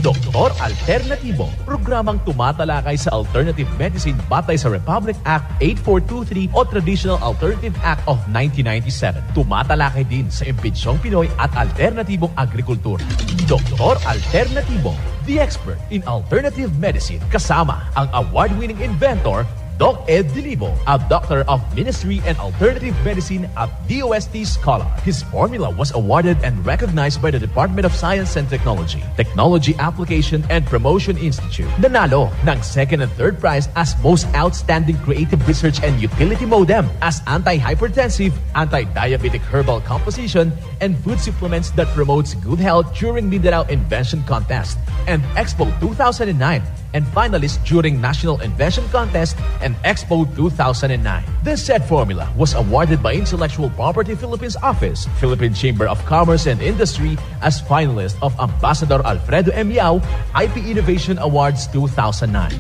Doktor Alternatibo, programang tumatalakay sa alternative medicine batay sa Republic Act 8423 o Traditional Alternative Act of 1997. Tumatalakay din sa imbitsyong Pinoy at alternatibong agrikultura. Doktor Alternatibo, the expert in alternative medicine, kasama ang award-winning inventor Doc Ed Dilibo, a doctor of ministry and alternative medicine at DOST Scholar. His formula was awarded and recognized by the Department of Science and Technology, Technology Application and Promotion Institute. Nanalo ng second and third prize as Most Outstanding Creative Research and Utility Modem as anti-hypertensive, anti-diabetic herbal composition, and food supplements that promotes good health during Mindanao Invention Contest and Expo 2009. And finalist during National Invention Contest and Expo 2009. This said formula was awarded by Intellectual Property Philippines Office, Philippine Chamber of Commerce and Industry as finalist of Ambassador Alfredo M. Yao IP Innovation Awards 2009.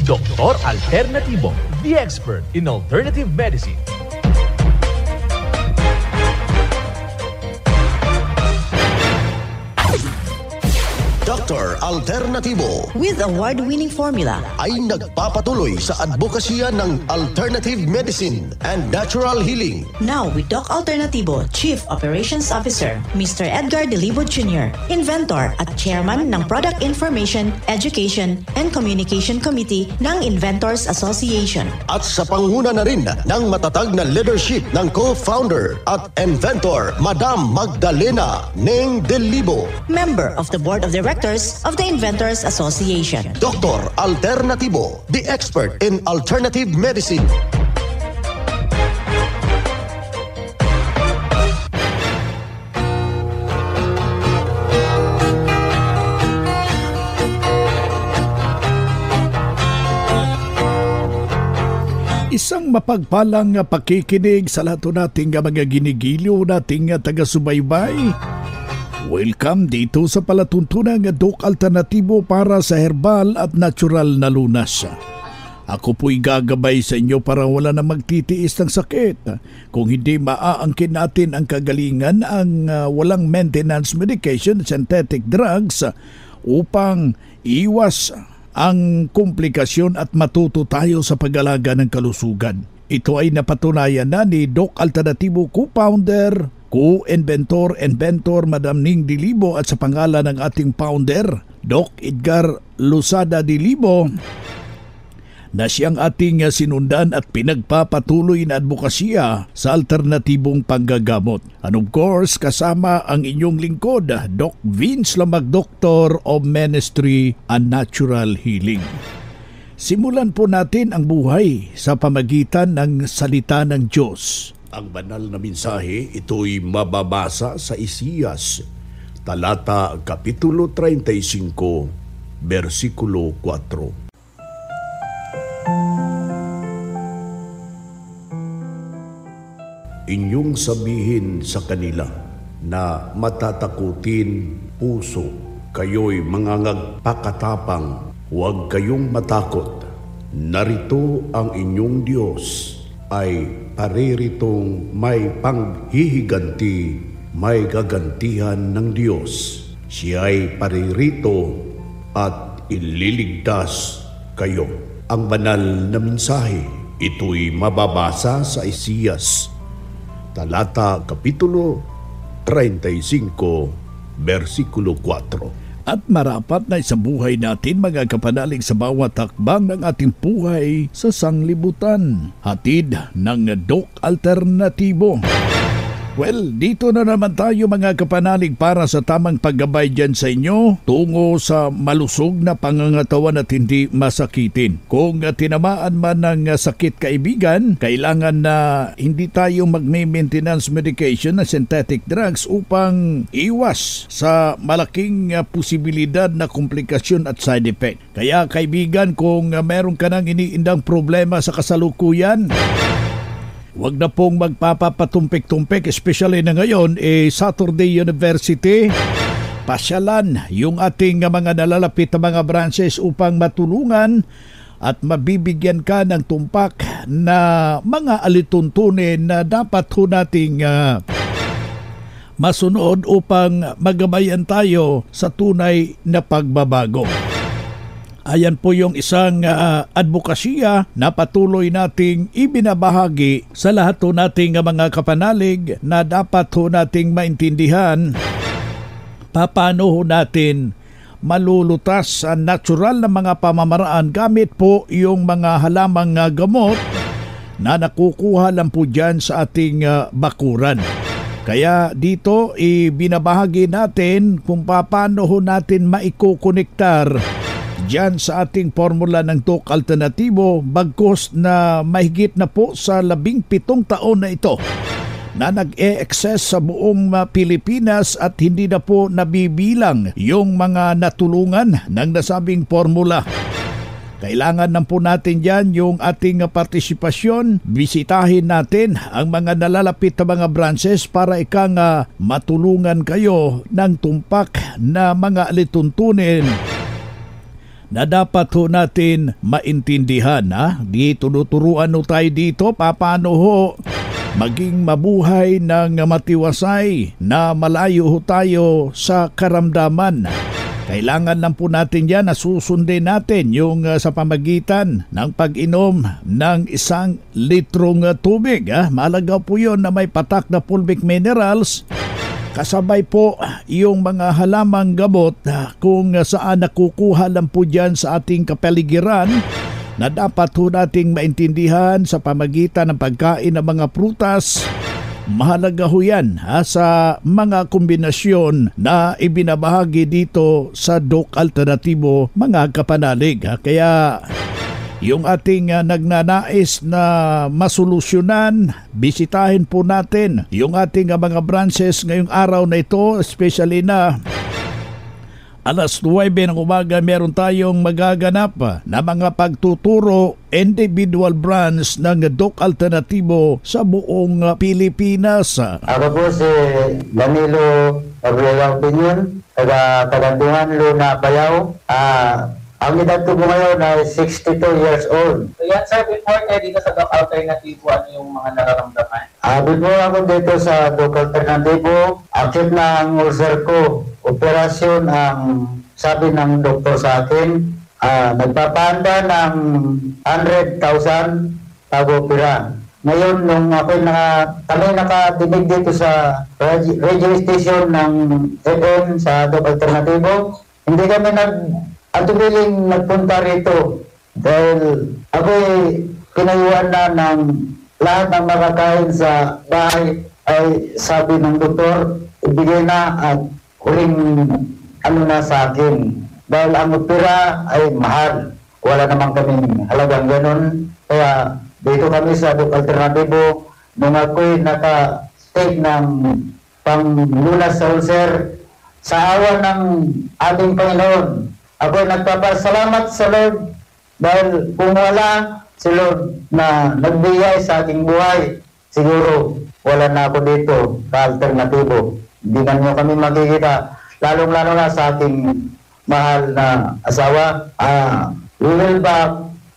Doktor Alternatibo, the expert in alternative medicine. Dr. Alternatibo with award-winning formula ay nagpapatuloy sa advokasya ng alternative medicine and natural healing. Now with Doc Alternatibo, Chief Operations Officer, Mr. Edgar Dilibo Jr., Inventor at Chairman ng Product Information, Education and Communication Committee ng Inventors Association. At sa pangunguna na rin ng matatag na leadership ng co-founder at inventor, Madam Magdalena Neng Dilibo, Member of the Board of Directors of the Inventors Association. Dr. Alternatibo, the expert in alternative medicine. Isang mapagpalang pakikinig sa lahat nating mga ginigiliw nating taga-subaybay. Welcome dito sa palatuntunang Doc Alternatibo para sa herbal at natural na lunas. Ako po'y gagabay sa inyo para wala na magtitiis ng sakit. Kung hindi maaangkin natin ang kagalingan ang walang maintenance medication, synthetic drugs upang iwas ang komplikasyon at matuto tayo sa pag-alaga ng kalusugan. Ito ay napatunayan na ni Doc Alternatibo co-founder, co-inventor, Madam Ning Dilibo at sa pangalan ng ating founder, Doc Edgar Losada Dilibo, na siyang ating sinundan at pinagpapatuloy na advokasya sa alternatibong panggagamot. And of course, kasama ang inyong lingkod, Doc Vince Lamag, Doctor of Ministry and Natural Healing. Simulan po natin ang buhay sa pamagitan ng salita ng Diyos. Ang banal na mensahe, ito'y mababasa sa Isaias, talata kapitulo 35, versikulo 4. Inyong sabihin sa kanila na matatakutin puso, kayo'y mangangagpakatapang, huwag kayong matakot. Narito ang inyong Diyos ay pariritong may panghihiganti, may gagantihan ng Diyos. Siya ay paririto at ililigtas kayo. Ang banal na mensahe, ito'y mababasa sa Isaias, talata kapitulo 35, versikulo 4. At marapat na sa buhay natin mga kapanalig sa bawat hakbang ng ating buhay sa sanglibutan. Hatid ng Doc Alternatibo. Well, dito na naman tayo mga kapanalig para sa tamang paggabay dyan sa inyo tungo sa malusog na pangangatawan at hindi masakitin. Kung tinamaan man ng sakit kaibigan, kailangan na hindi tayo mag-maintenance medication na synthetic drugs upang iwas sa malaking posibilidad na komplikasyon at side effect. Kaya kaibigan, kung meron ka nang iniindang problema sa kasalukuyan, huwag na pong magpapatumpik-tumpik, especially na ngayon, Saturday University. Pasyalan yung ating mga nalalapit na mga branches upang matulungan at mabibigyan ka ng tumpak na mga alituntunin na dapat ho nating masunod upang magabayan tayo sa tunay na pagbabago. Ayan po yung isang advokasya na patuloy nating ibinabahagi sa lahat po nating mga kapanalig na dapat po nating maintindihan paano ho natin malulutas ang natural na mga pamamaraan gamit po yung mga halamang gamot na nakukuha lang po dyan sa ating bakuran. Kaya dito ibinabahagi natin kung paano ho natin maikokonektar diyan sa ating formula ng Doc Alternatibo bagkus na mahigit na po sa 17 taon na ito na nag-e-access sa buong Pilipinas at hindi na po nabibilang yung mga natulungan ng nasabing formula. Kailangan na po natin dyan yung ating partisipasyon. Bisitahin natin ang mga nalalapit na mga branches para matulungan kayo ng tumpak na mga alituntunin na dapat ho natin maintindihan. Di tunuturuan ho tayo dito paano ho maging mabuhay ng matiwasay na malayo ho tayo sa karamdaman. Kailangan lang po natin yan na susundin natin yung sa pamagitan ng pag-inom ng 1 litrong tubig. Mahalaga po yun na may patak na fulvic minerals. Kasabay po yung mga halamang gamot kung saan nakukuha lang po dyan sa ating kapaligiran na dapat po nating maintindihan sa pamagitan ng pagkain ng mga prutas. Mahalaga ho yan sa mga kombinasyon na ibinabahagi dito sa Doc Alternatibo mga kapanalig. Kaya yung ating nagnanais na masolusyonan, bisitahin po natin yung ating mga branches ngayong araw na ito, especially na alas 9 ng umaga meron tayong magaganap na mga pagtuturo individual branch ng Doc Alternatibo sa buong Pilipinas. Ako po si Danilo Gabriela Opinion, taga-Kaganduhan, Luna, Bayaw. Ang edad ko po ngayon ay 62 years old. So yan sir, before kayo dito sa Doc Alternatibo, ano yung mga nararamdaman? Before ako dito sa Doc Alternatibo, active na ang ulcer ko. Operasyon ang sabi ng doktor sa akin. Nagpapahanda ng 100,000 bago opera. Ngayon, nung kami nakadinig dito sa radio station ng FM sa Doc Alternatibo, hindi kami atubiling nagpunta rito dahil ako'y pinayuan na ng lahat ng makakain sa bahay ay sabi ng doktor, ibigay na at huling na sa akin. Dahil ang opera ay mahal. Wala naman kaming halagang ganun. Kaya dito kami sa Doc Alternatibo, nung ako'y naka-take ng panglunas sa ulcer, sa awa ng ating Panginoon, ako'y nagpapasalamat sa Lord dahil kung wala si Lord na nagbigay sa ating buhay, siguro wala na ako dito sa Alternatibo. Hindi na nyo kami makikita, lalong-lalo na sa ating mahal na asawa. Way back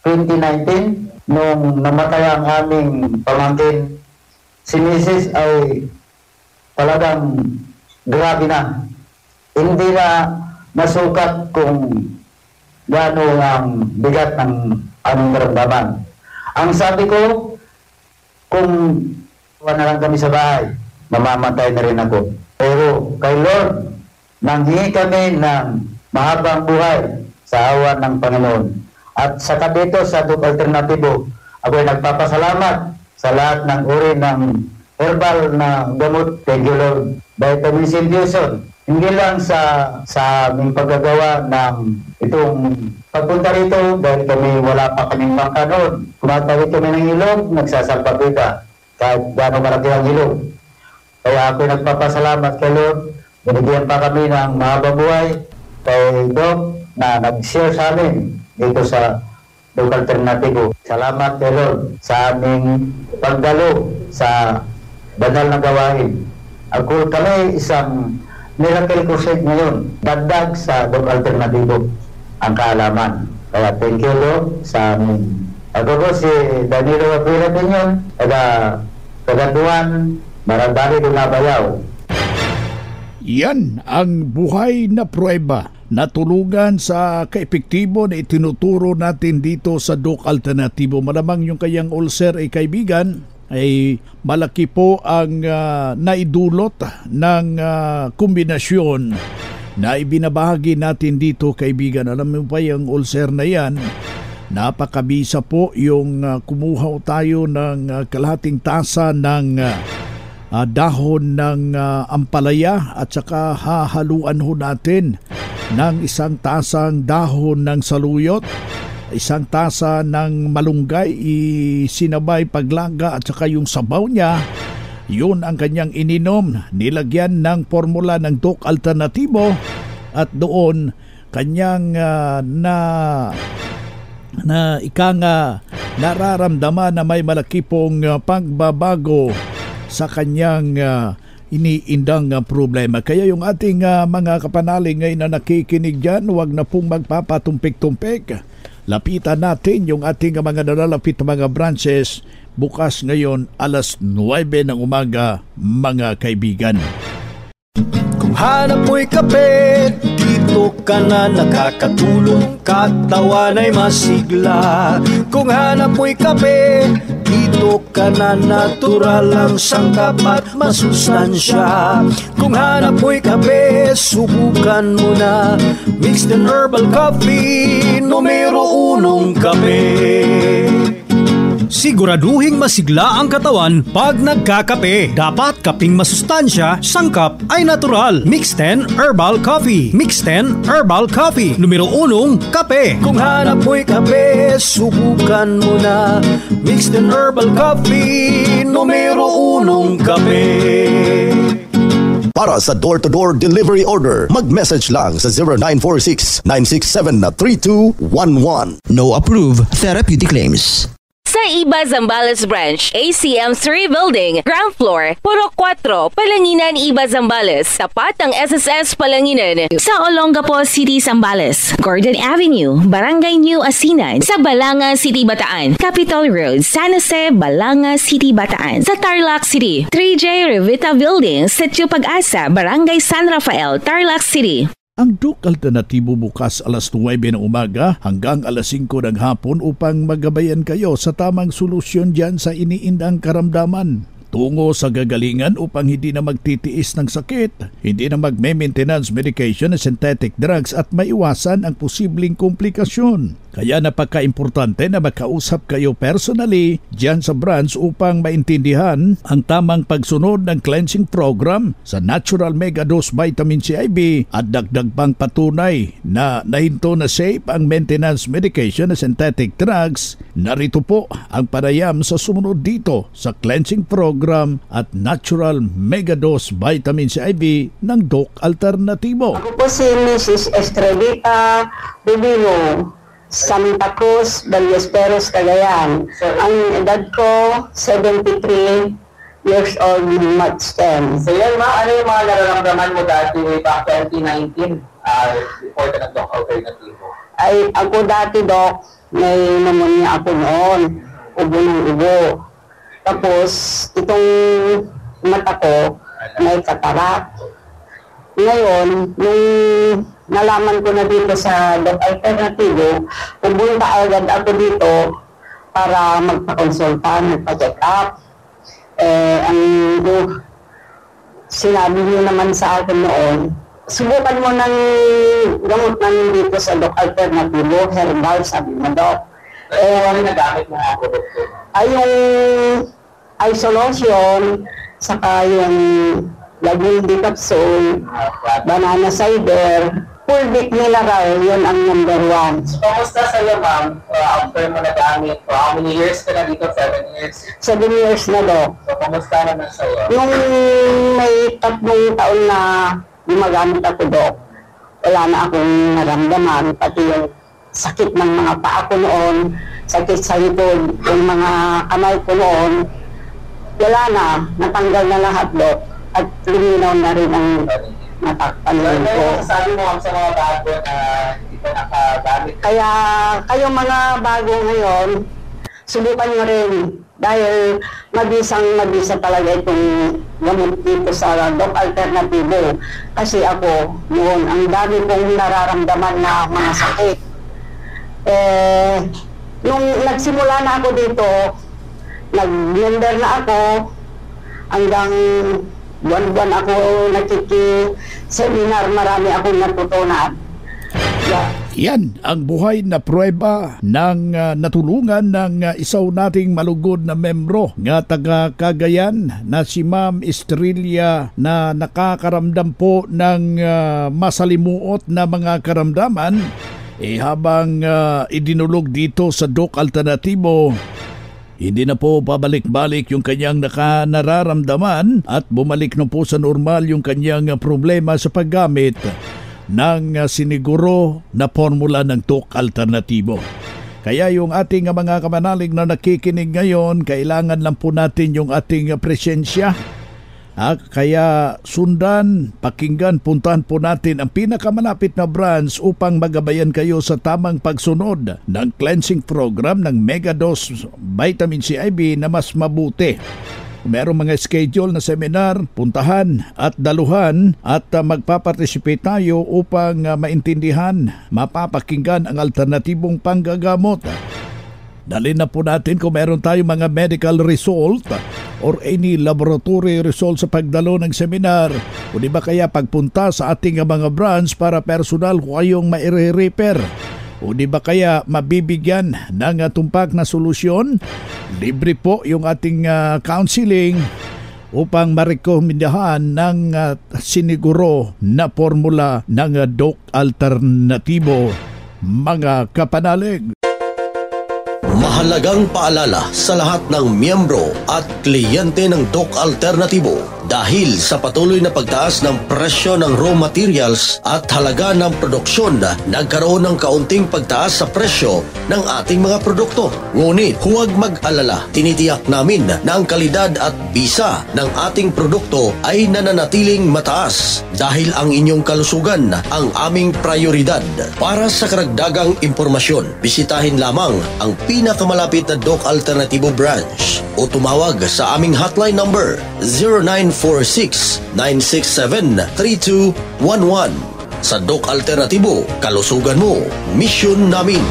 2019, nung namatay ang aming pamangkin, si Mrs. ay talagang grabe na. Hindi na masukat kung gaano ang bigat ng aming naramdaman. Ang sabi ko, kung wala na lang kami sa bahay, mamamatay na rin ako. Pero kay Lord, nanghingi kami ng mahabang buhay sa awa ng Panginoon. At sa dito sa Doc Alternatibo, ako'y nagpapasalamat sa lahat ng uri ng herbal na gamot. Thank you Lord. Vitamin C infusion. Hindi lang sa aming paggagawa ng itong pagpunta rito dahil kami wala pa kaming bangka noon. Kumatawid kami ng ilog, nagsasalpabida kahit gano'ng malaki ang ilog. Kaya ako nagpapasalamat kay Lord. Binigyan pa kami ng mahabang buhay kay Doc na nag-share sa amin dito sa Doc Alternatibo. Salamat kay Lord sa aming pagdalo sa banal na gawain. Ako kami isang Miracle Crusade ngayon, dagdag sa Doc Alternatibo ang kaalaman. Kaya thank you Lord sa amin. Ako po si Danilo Gabriela Opinion, taga-Kaganduhan, Marandali, Luna, Bayaw. Yan ang buhay na pruweba na tulungan sa kaepektibo na itinuturo natin dito sa Doc Alternatibo. Malamang yung kayang ulcer ay kaibigan, ay malaki po ang naidulot ng kombinasyon na ibinabahagi natin dito, kaibigan. Alam mo pa yung ulcer na yan, napakabisa po yung kumuha tayo ng kalahating tasa ng dahon ng ampalaya at saka hahaluan ho natin ng isang tasang dahon ng saluyot, isang tasa ng malunggay, isinabay paglaga at saka yung sabaw niya, yun ang kanyang ininom, nilagyan ng formula ng Doc Alternatibo at doon kanyang nararamdaman na may malaki pong pagbabago sa kanyang iniindang problema. Kaya yung ating mga kapanalig ngayon na nakikinig dyan, huwag na pong magpapatumpik-tumpik. Lapitan natin yung ating mga nalalapit na mga branches bukas ngayon alas 9 ng umaga, mga kaibigan. Kung hanap mo'y kape, dito ka na nakakatulong, katawan ay masigla. Kung hanap mo'y kape, dito ka na natural ang sangkap at masustansya. Kung hanap mo'y kape, subukan mo na mixed and herbal coffee, numero 1 kape. Siguraduhing masigla ang katawan pag nagkakape. Dapat kaping masustansya, sangkap ay natural. Mixed 10 Herbal Coffee. Mixed 10 Herbal Coffee. Numero 1, kape. Kung hanap mo'y kape, subukan mo na Mixed 10 Herbal Coffee. Numero 1, kape. Para sa door-to-door delivery order, mag-message lang sa 0946-967-3211. No approved therapeutic claims. Sa Iba Zambales Branch, ACM3 Building, ground floor, Puro 4, Palanginan, Iba Zambales, tapat ang SSS Palanginan. Sa Olongapo City, Zambales, Gordon Avenue, Barangay New Asinan. Sa Balanga City, Bataan, Capitol Road, San Jose, Balanga City, Bataan. Sa Tarlac City, 3J Revita Building, Sitio Pag-asa, Barangay San Rafael, Tarlac City. Ang Doc Alternatibo bukas alas 9 ng umaga hanggang alas 5 ng hapon upang magabayan kayo sa tamang solusyon dyan sa iniindang karamdaman. Tungo sa gagalingan upang hindi na magtitiis ng sakit, hindi na magme-maintenance medication na synthetic drugs at maiwasan ang posibleng komplikasyon. Kaya napaka-importante na makausap kayo personally dyan sa branch upang maintindihan ang tamang pagsunod ng cleansing program sa Natural Mega Dose Vitamin CIB at dagdag pang patunay na nahinto na safe ang maintenance medication na synthetic drugs. Narito po ang panayam sa sumunod dito sa cleansing program at Natural Mega Dose Vitamin CIB ng Doc Alternatibo. Ako po si Mrs. Estrelita Rubino, Santa Cruz, Ballesteros, Cagayan. Ang edad ko, 73 years old, March 10. So yan ano yung mga nararamdaman mo dati way back 2019 before ka nag-Doc Alternativo? Ay, ako dati, Doc, may pneumonia ako noon, ubo ng ubo. Tapos, itong mata ko, may katarak. Ngayon, nung nalaman ko na dito sa Doc Alternativo, pumunta agad ako dito para magpa-consulta, magpa-check up. Ang sinabi niyo naman sa akin noon, subukan mo ng gamot namin dito sa Doc Alternativo, herbal, sabi mo, Doc. Ano nagamit mo ako, Doctor? Ay, yung isolation, saka yung Laging D capsule, banana cider, fulvic mineral, yun ang number 1. So, kamusta sa'yo, ma'am? After mo nagamit, how many years ka na dito? 7 years? 7 years na, Doc. So, kamusta naman sa'yo? Nung may 3 taon na gumagamit ako, Doc, wala na akong naramdaman, pati yung sakit ng mga paa ko noon, sakit sa likod, yung mga kamay ko noon, wala na, natanggal na lahat, Doc. At luminaw na rin ang matapansin ko. Sabi mo sa mga bago na hindi pa nakagamit. Kaya kayong mga bago ngayon, subukan nyo rin. Dahil mabisa talaga itong gamot dito sa Doc Alternatibo. Kasi ako, noon, ang dami kong nararamdaman na mga sakit. Nung nagsimula na ako dito, nag-member na ako, hanggang buwan-buwan ako nakiki-seminar, marami akong natutunan. Yan ang buhay na pruweba ng natulungan ng isaw nating malugod na membro nga taga Cagayan na si Ma'am Estrella na nakakaramdam po ng masalimuot na mga karamdaman habang idinulog dito sa Doc Alternatibo. Hindi na po pabalik-balik yung kanyang nararamdaman at bumalik na po sa normal yung kanyang problema sa paggamit ng siniguro na formula ng Doc Alternatibo. Kaya yung ating mga kamanalig na nakikinig ngayon, kailangan lang po natin yung ating presensya. Kaya sundan, pakinggan, puntahan po natin ang pinakamalapit na branch upang magabayan kayo sa tamang pagsunod ng cleansing program ng Megadose Vitamin C IV na mas mabuti. Merong mga schedule na seminar, puntahan at daluhan at magpaparticipate tayo upang maintindihan, mapapakinggan ang alternatibong panggagamot. Dalhin na po natin kung meron tayong mga medical result or any laboratory result sa pagdalo ng seminar. O di ba kaya pagpunta sa ating mga branch para personal kayong maire-repair. O di ba kaya mabibigyan ng tumpak na solusyon? Libre po yung ating counseling upang marekomendahan ng siniguro na formula ng Doc Alternatibo. Mga kapanalig. Mahalagang paalala sa lahat ng miyembro at kliyente ng Doc Alternatibo dahil sa patuloy na pagtaas ng presyo ng raw materials at halaga ng produksyon, nagkaroon ng kaunting pagtaas sa presyo ng ating mga produkto. Ngunit huwag mag-alala, tinitiyak namin na ang kalidad at bisa ng ating produkto ay nananatiling mataas dahil ang inyong kalusugan ang aming prioridad. Para sa karagdagang impormasyon, bisitahin lamang ang pinakamalapit na Doc Alternatibo branch o tumawag sa aming hotline number 0946-967-3211. Sa Doc Alternatibo, kalusugan mo, misyon namin.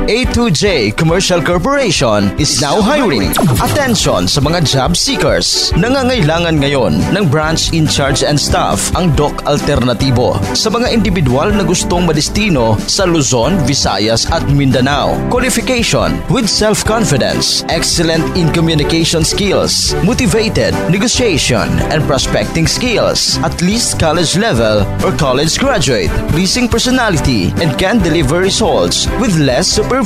A2J Commercial Corporation is now hiring. Attention sa mga job seekers. Nangangailangan ngayon ng branch in charge and staff ang Doc Alternatibo sa mga individual na gustong madestino sa Luzon, Visayas at Mindanao. Qualification with self-confidence, excellent in communication skills, motivated, negotiation and prospecting skills, at least college level or college graduate, pleasing personality and can deliver results with less supervision.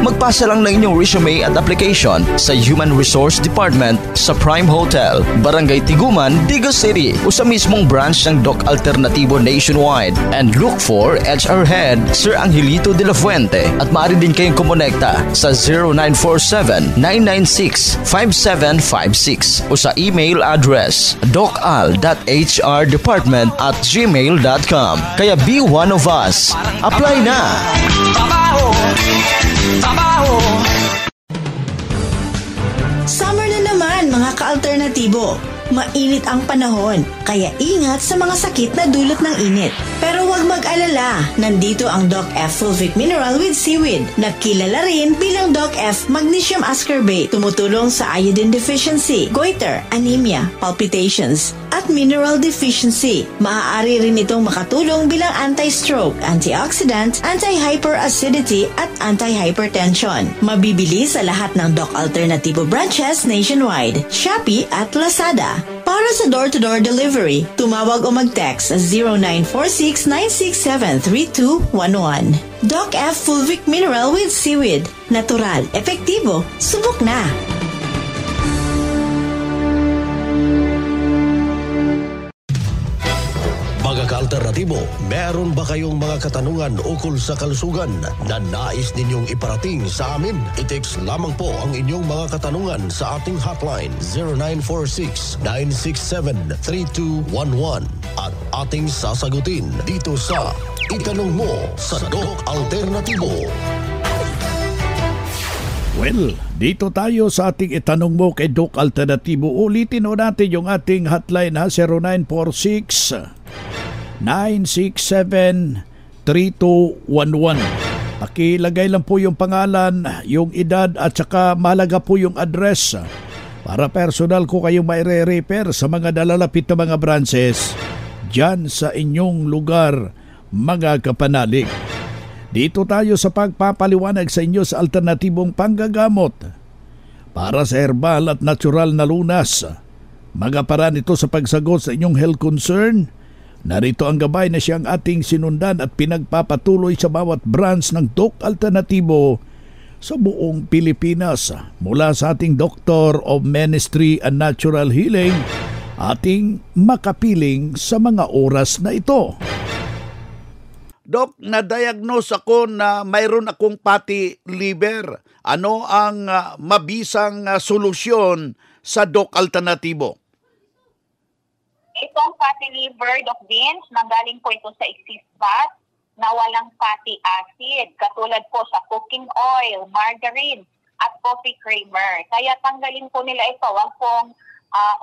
Magpasa lang ng inyong resume at application sa Human Resource Department sa Prime Hotel, Barangay Tiguman, Digos City o sa mismong branch ng Doc Alternatibo nationwide, and look for HR Head Sir Angelito de la Fuente, at maaari din kayong kumonekta sa 0947-996-5756 o sa email address docal.hrdepartment@gmail.com. Kaya be one of us. Apply na! Summer na naman mga ka-alternatibo. Mainit ang panahon, kaya ingat sa mga sakit na dulot ng init. Pero huwag mag-alala, nandito ang Doc F Fulvic Mineral with Seaweed, na kilala rin bilang Doc F Magnesium Ascorbate, tumutulong sa iodine deficiency, goiter, anemia, palpitations, at mineral deficiency. Maaari rin itong makatulong bilang anti-stroke, antioxidant, anti-hyperacidity, at anti-hypertension. Mabibili sa lahat ng Doc Alternativo branches nationwide, Shopee at Lazada. Para sa door-to-door delivery, tumawag o mag-text sa 0946-967-3211. Doc F Fulvic Mineral with Seaweed. Natural, epektibo, subok na! Mga ka-alternatibo, meron ba kayong mga katanungan ukol sa kalusugan na nais ninyong iparating sa amin? I-text lamang po ang inyong mga katanungan sa ating hotline 0946-967-3211 at ating sasagutin dito sa Itanong Mo sa Doc Alternatibo. Well, dito tayo sa ating itanong mo kay Doc Alternatibo. Ulitin o natin yung ating hotline ha, 0946-967-3211. Pakilagay lang po yung pangalan, yung edad at saka mahalaga po yung address para personal ko kayong maire-repair sa mga nalalapit na mga branches dyan sa inyong lugar, mga kapanalig. Dito tayo sa pagpapaliwanag sa inyo sa alternatibong panggagamot para sa herbal at natural na lunas. Mga paraan ito sa pagsagot sa inyong health concern. Narito ang gabay na siyang ating sinundan at pinagpapatuloy sa bawat branch ng Doc Alternatibo sa buong Pilipinas. Mula sa ating Doctor of Ministry and Natural Healing, ating makapiling sa mga oras na ito. Dok, na-diagnose ako na mayroon akong fatty liver. Ano ang mabisang solusyon sa Doc Alternatibo? Itong fatty liver, Doc Vince, nanggaling po ito sa excess fat na walang fatty acid, katulad po sa cooking oil, margarine, at coffee creamer. Kaya tanggalin po nila ito. Huwag pong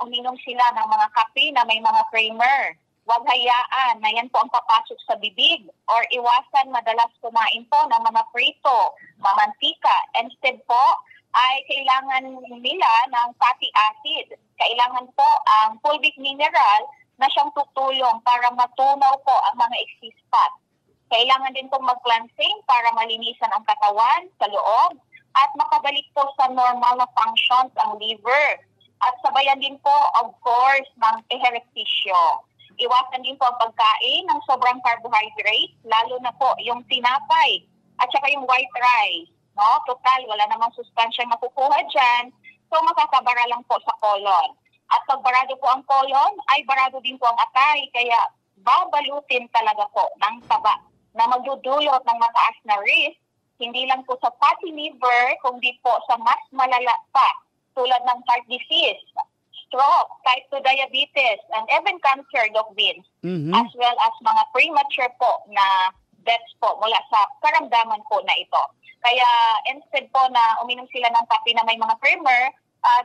uminom sila ng mga kape na may mga creamer. Huwag hayaan na yan po ang papasok sa bibig or iwasan madalas kumain po ng mga prito, mamantika. Instead po ay kailangan nila ng fatty acid. Kailangan po ang fulvic mineral na siyang tutulong para matunaw po ang mga excess fat. Kailangan din pong mag-cleansing para malinisan ang katawan sa loob at makabalik po sa normal na functions ang liver. At sabayan din po, of course, ng eheretisyo. Iwasan din po ang pagkain ng sobrang carbohydrate, lalo na po yung tinapay at saka yung white rice. No? Total, wala namang sustansyang makukuha dyan, so makakabara lang po sa colon. At pag barado po ang colon, ay barado din po ang atay, kaya babalutin talaga po ng taba na magdudulot ng mataas na risk, hindi lang po sa fatty liver, kundi po sa mas malala pa, tulad ng heart disease, stroke, type 2 diabetes, and even cancer, Doc Vince, as well as mga premature po na deaths po mula sa karamdaman po na ito. Kaya instead po na uminom sila ng kape na may mga creamer,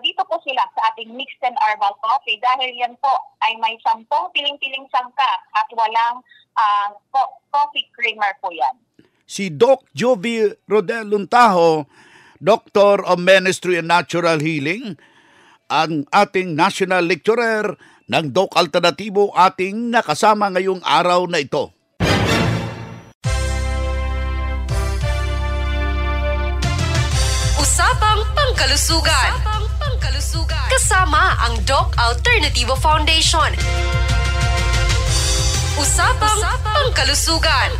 dito po sila sa ating mixed and herbal coffee dahil yan po ay may 10 piling-piling sangka at walang coffee creamer po yan. Si Doc Jovi Rodel Luntaho, Doctor of Ministry and Natural Healing, ang ating national lecturer ng Doc Alternatibo, ating nakasama ngayong araw na ito. Usapang Pangkalusugan. Kasama ang Doc Alternatibo Foundation. Usapang Pangkalusugan.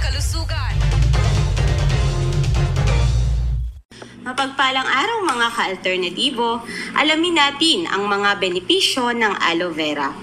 Mapagpalang araw mga ka-alternatibo, alamin natin ang mga benepisyo ng aloe vera.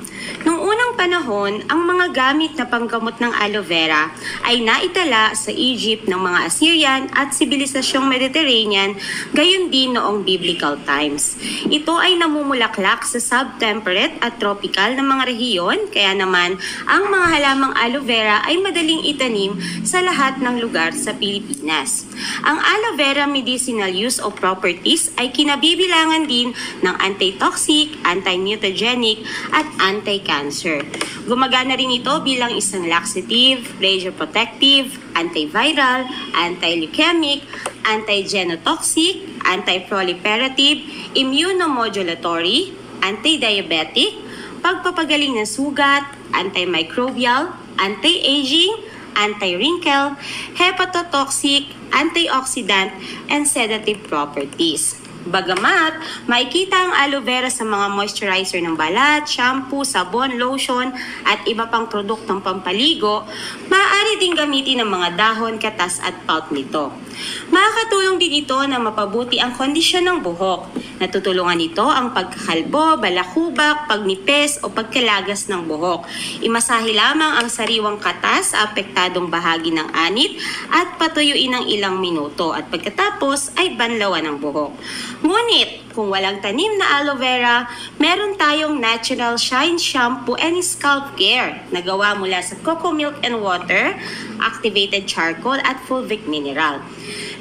Noong unang panahon, ang mga gamit na panggamot ng aloe vera ay naitala sa Egypt ng mga Assyrian at sibilisasyong Mediterranean, gayon din noong biblical times. Ito ay namumulaklak sa subtemperate at tropical na mga rehiyon, kaya naman ang mga halamang aloe vera ay madaling itanim sa lahat ng lugar sa Pilipinas. Ang aloe vera medicinal use o properties ay kinabibilangan din ng anti-toxic, anti-mutagenic at anti-cancer. Gumagana rin ito bilang isang laxative, radioprotective, antiviral, anti-leukemic, anti-genotoxic, anti-proliferative, immunomodulatory, anti-diabetic, pagpapagaling ng sugat, antimicrobial, anti-aging, anti-wrinkle, hepatotoxic, antioxidant, and sedative properties. Bagamat, makikita ang aloe vera sa mga moisturizer ng balat, shampoo, sabon, lotion, at iba pang produktong pampaligo, maaari din gamitin ng mga dahon, katas at pulp nito. Makakatulong din ito na mapabuti ang kondisyon ng buhok. Natutulungan ito ang pagkakalbo, balakubak, pagnipis o pagkalagas ng buhok. Imasahe lamang ang sariwang katas sa apektadong bahagi ng anit at patuyuin ng ilang minuto at pagkatapos ay banlawan ng buhok. Ngunit, kung walang tanim na aloe vera, meron tayong natural shine shampoo and scalp care na gawa mula sa cocoa milk and water, activated charcoal at fulvic mineral.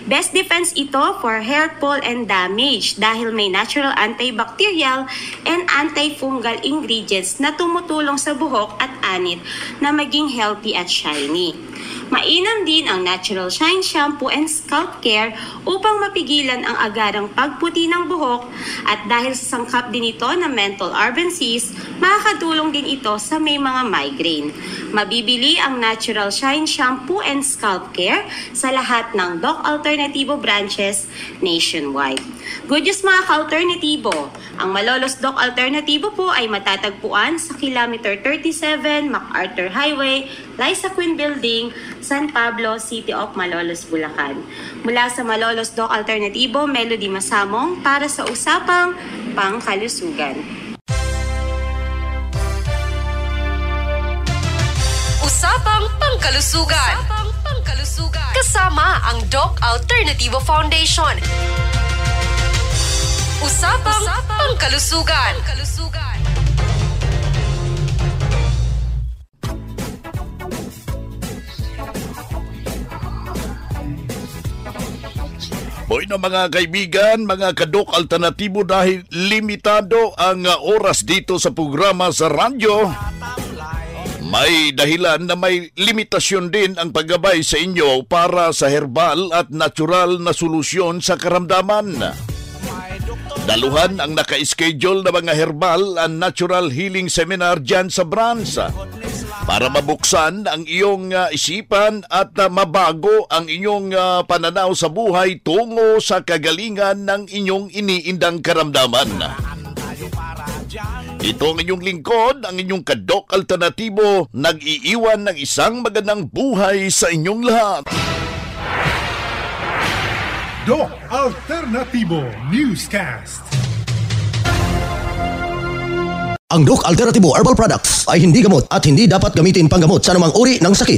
Best defense ito for hair fall and damage dahil may natural antibacterial and antifungal ingredients na tumutulong sa buhok at anit na maging healthy at shiny. Mainam din ang Natural Shine Shampoo and Scalp Care upang mapigilan ang agarang pagputi ng buhok at dahil sa sangkap din ito na menthol arbencis, makakatulong din ito sa may mga migraine. Mabibili ang Natural Shine Shampoo and Scalp Care sa lahat ng Doc Alternativo branches nationwide. Good news mga ka-alternatibo! Ang Malolos Doc Alternativo po ay matatagpuan sa Kilometer 37, MacArthur Highway, Liza Quinn Building, San Pablo, City of Malolos, Bulacan. Mula sa Malolos Doc Alternativo, Melody Masamong para sa Usapang Pangkalusugan. Usapang Pangkalusugan. Kasama ang Doc Alternativo Foundation. Usapang Pangkalusugan. Boy na mga kaibigan, mga kadok alternatibo, dahil limitado ang oras dito sa programa sa radyo, may dahilan na may limitasyon din ang paggabay sa inyo para sa herbal at natural na solusyon sa karamdaman. Daluhan ang naka-schedule na mga herbal and natural healing seminar dyan sa branch para mabuksan ang iyong isipan at mabago ang inyong pananaw sa buhay tungo sa kagalingan ng inyong iniindang karamdaman. Ito ang inyong lingkod, ang inyong kadok alternatibo, nag-iiwan ng isang magandang buhay sa inyong lahat. Doc Alternativo Newscast. Ang Doc Alternativo Herbal Products ay hindi gamot at hindi dapat gamitin panggamot sa anumang uri ng sakit.